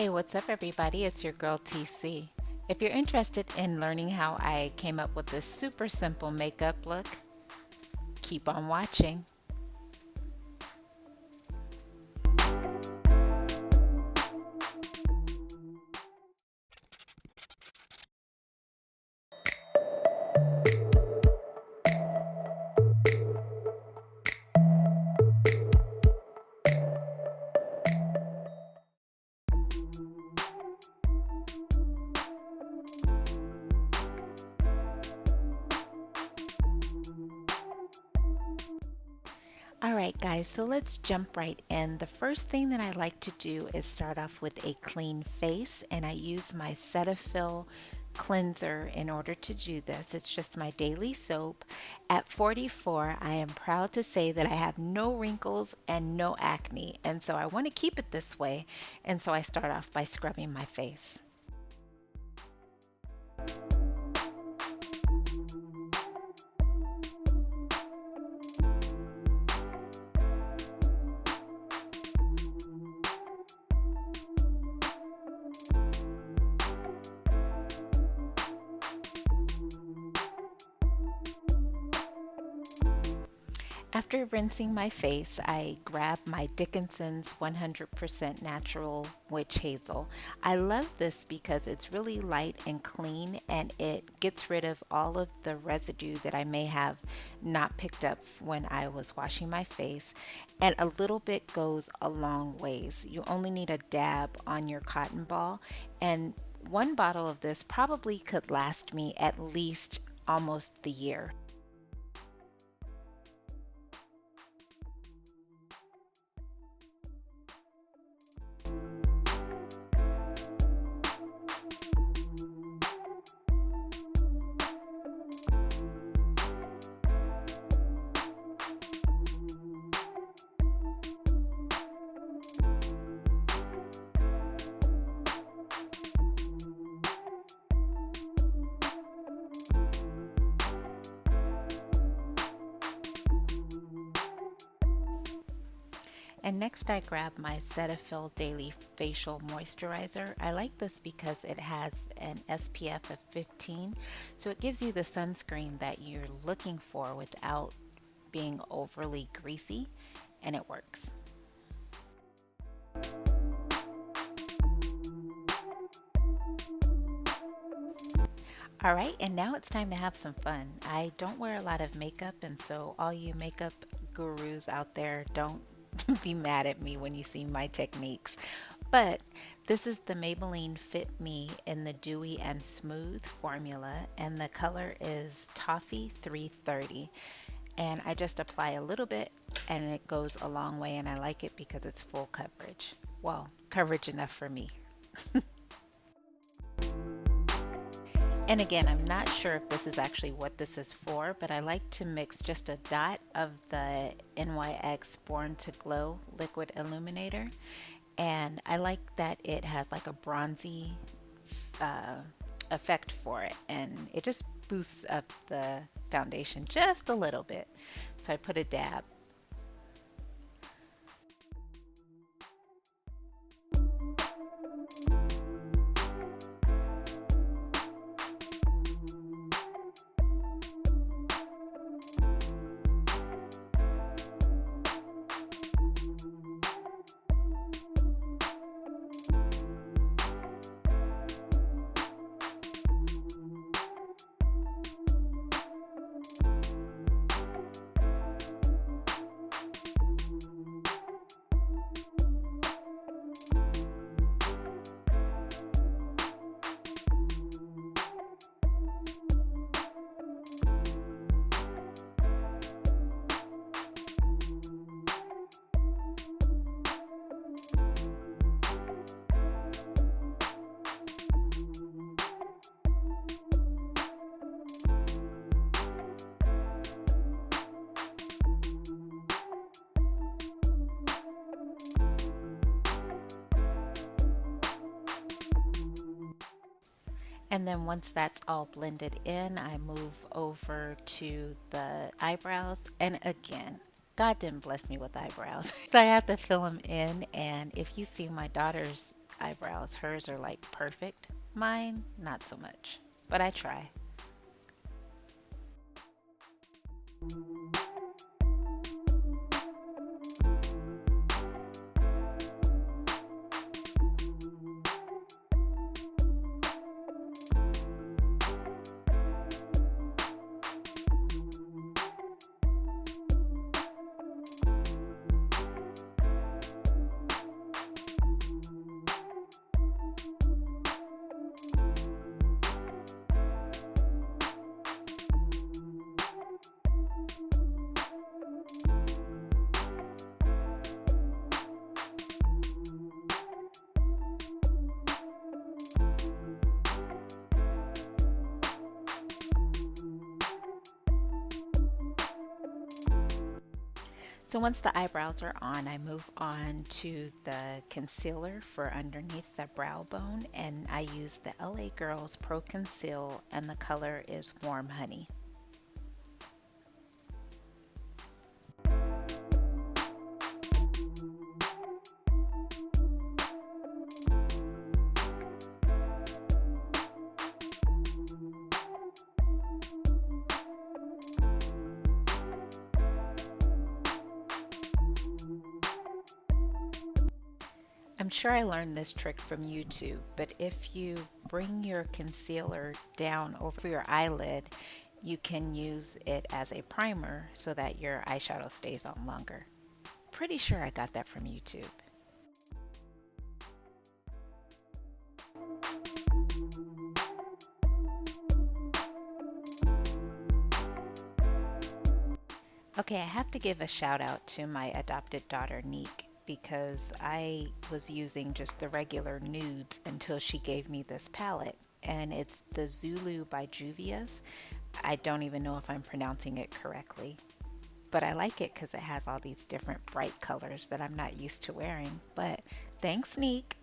Hey, what's up, everybody? It's your girl TC. If you're interested in learning how I came up with this super simple makeup look, keep on watching. Alright guys, so let's jump right in. The first thing that I like to do is start off with a clean face, and I use my Cetaphil cleanser in order to do this. It's just my daily soap. At 44, I am proud to say that I have no wrinkles and no acne, and so I want to keep it this way, and so I start off by scrubbing my face. After rinsing my face, I grab my Dickinson's 100% natural witch hazel. I love this because it's really light and clean, and it gets rid of all of the residue that I may have not picked up when I was washing my face. And a little bit goes a long ways. You only need a dab on your cotton ball, and one bottle of this probably could last me at least almost the year. And next I grab my Cetaphil Daily Facial Moisturizer. I like this because it has an SPF of 15, so it gives you the sunscreen that you're looking for without being overly greasy, and it works. All right, and now it's time to have some fun. I don't wear a lot of makeup, and so all you makeup gurus out there, don't be mad at me when you see my techniques. But this is the Maybelline Fit Me in the Dewy and Smooth formula, and the color is Toffee 330. And I just apply a little bit, and it goes a long way, and I like it because it's full coverage. Well, coverage enough for me. And again, I'm not sure if this is actually what this is for, but I like to mix just a dot of the NYX Born to Glow Liquid Illuminator. And I like that it has like a bronzy effect for it. And it just boosts up the foundation just a little bit. So I put a dab. And then once that's all blended in, I move over to the eyebrows. And again, God didn't bless me with eyebrows. So I have to fill them in. And if you see my daughter's eyebrows. Hers are like perfect. Mine, not so much, but I try. So once the eyebrows are on, I move on to the concealer for underneath the brow bone, and I use the LA Girls Pro Conceal, and the color is Warm Honey. I'm sure I learned this trick from YouTube, but if you bring your concealer down over your eyelid, you can use it as a primer so that your eyeshadow stays on longer. Pretty sure I got that from YouTube. Okay, I have to give a shout out to my adopted daughter, Neek, because I was using just the regular nudes until she gave me this palette, and it's the Zulu by Juvia's. I don't even know if I'm pronouncing it correctly, but I like it because it has all these different bright colors that I'm not used to wearing. But thanks, Neek.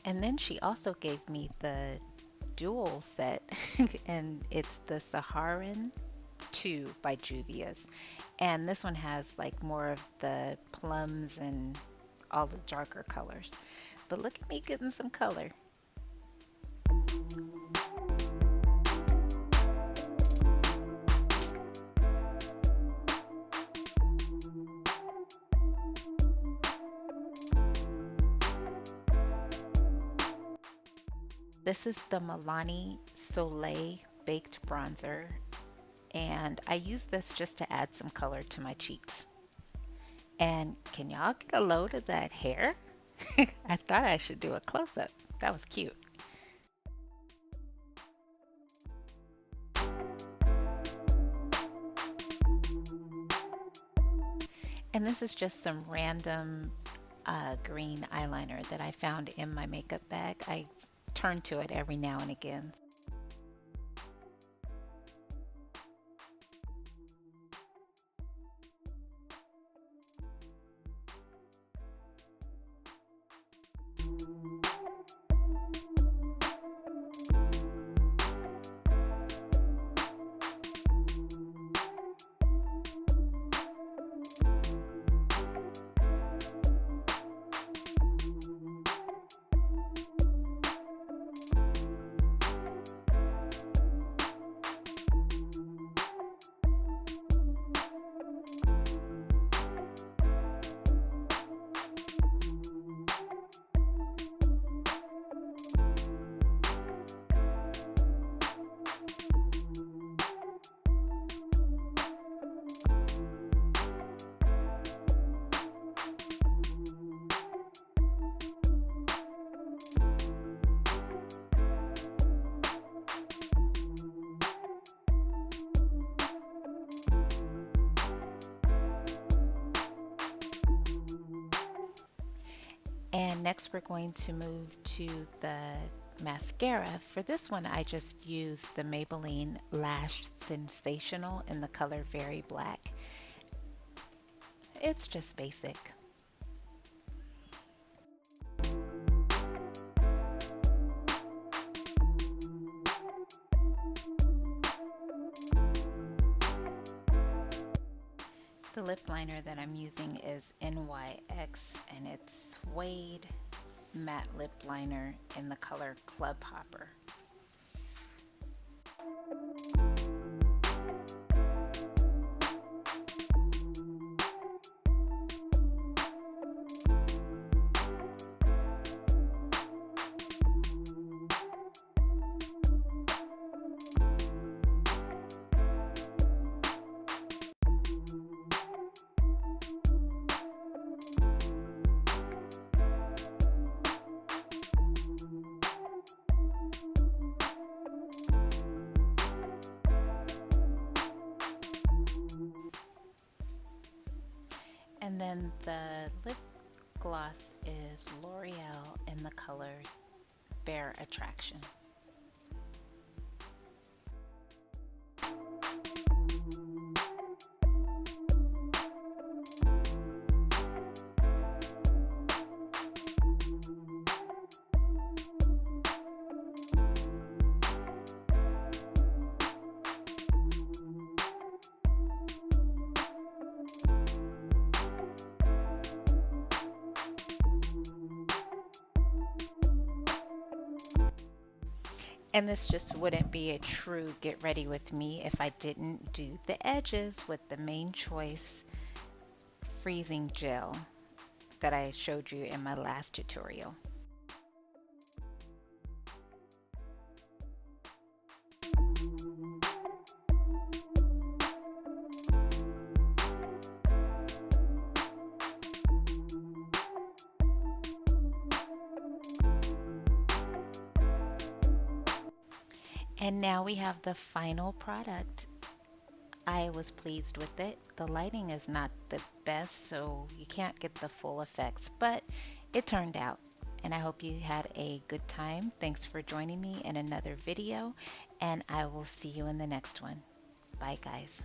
And then she also gave me the dual set, and it's the Saharan 2 by Juvia's. And this one has like more of the plums and all the darker colors. But look at me getting some color. This is the Milani Soleil Baked Bronzer, and I use this just to add some color to my cheeks. And can y'all get a load of that hair? I thought I should do a close-up. That was cute. And this is just some random green eyeliner that I found in my makeup bag. I turn to it every now and again. Next we're going to move to the mascara. For this one I just used the Maybelline Lash Sensational in the color Very Black. It's just basic. The lip liner that I'm using is NYX, and it's Suede Matte Lip Liner in the color Club Hopper. And then the lip gloss is L'Oreal in the color Bare Attraction. And this just wouldn't be a true get ready with me if I didn't do the edges with the Main Choice freezing gel that I showed you in my last tutorial. And now we have the final product. I was pleased with it. The lighting is not the best, so you can't get the full effects, but it turned out. And I hope you had a good time. Thanks for joining me in another video, and I will see you in the next one. Bye, guys.